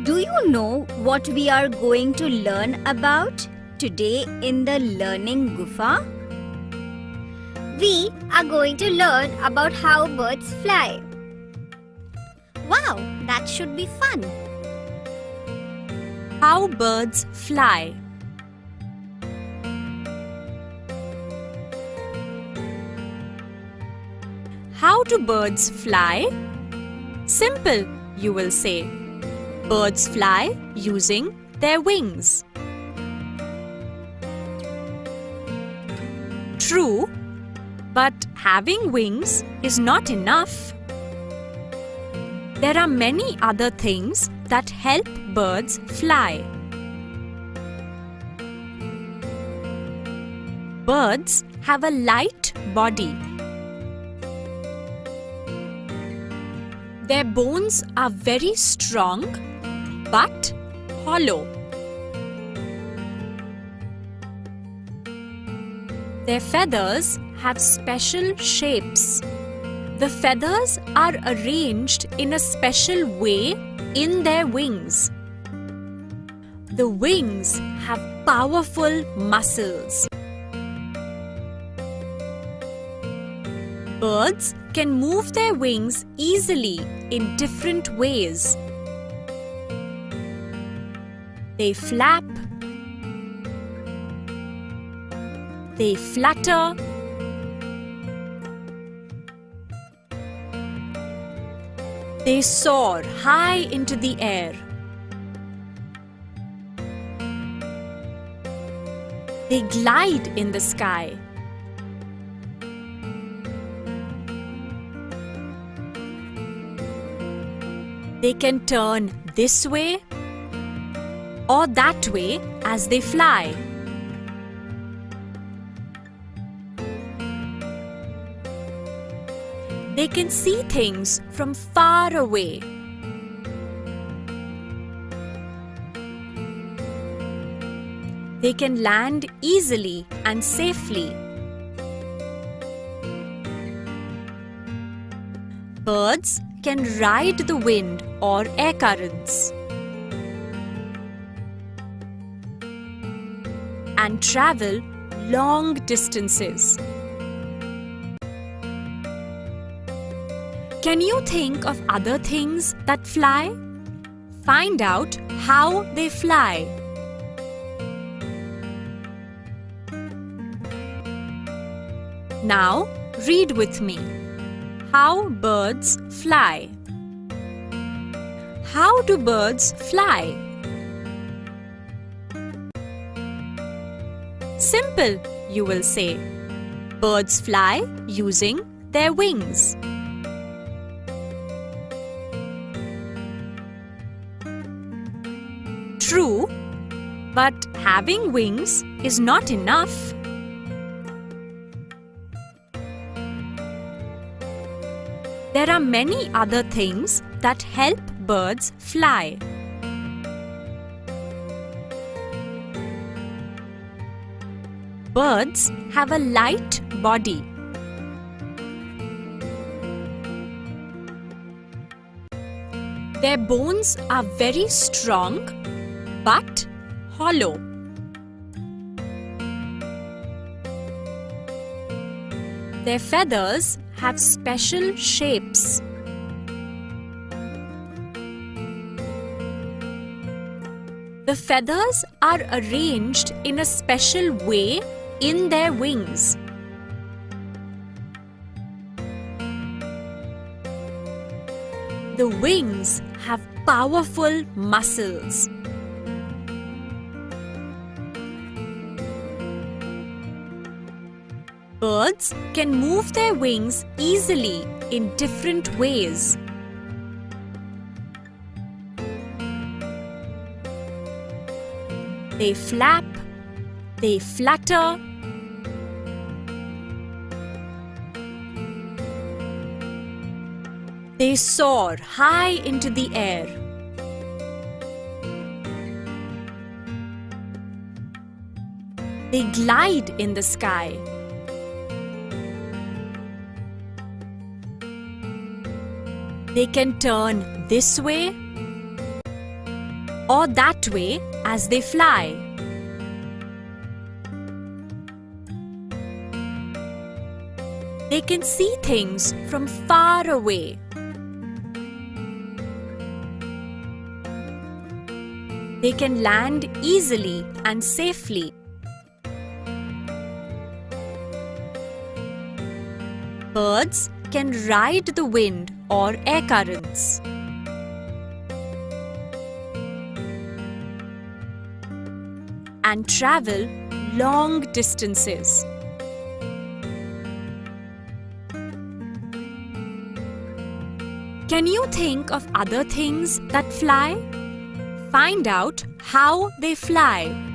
Do you know what we are going to learn about today in the Learning Gufa? We are going to learn about how birds fly. Wow, that should be fun. How birds fly. How do birds fly? Simple, you will say. Birds fly using their wings. True, but having wings is not enough. There are many other things that help birds fly. Birds have a light body. Their bones are very strong but hollow. Their feathers have special shapes. The feathers are arranged in a special way in their wings. The wings have powerful muscles. Birds can move their wings easily in different ways. They flap, they flutter, they soar high into the air. They glide in the sky. They can turn this way or that way as they fly. They can see things from far away. They can land easily and safely. Birds can ride the wind or air currents and travel long distances. Can you think of other things that fly? Find out how they fly. Now read with me. How birds fly. How do birds fly? Simple, you will say. Birds fly using their wings. True, but having wings is not enough. There are many other things that help birds fly. Birds have a light body. Their bones are very strong but hollow. Their feathers have special shapes. The feathers are arranged in a special way in their wings. The wings have powerful muscles. Birds can move their wings easily in different ways. They flap, they flutter, they soar high into the air. They glide in the sky. They can turn this way or that way as they fly. They can see things from far away. They can land easily and safely. Birds can ride the wind or air currents. And travel long distances. Can you think of other things that fly? Find out how they fly.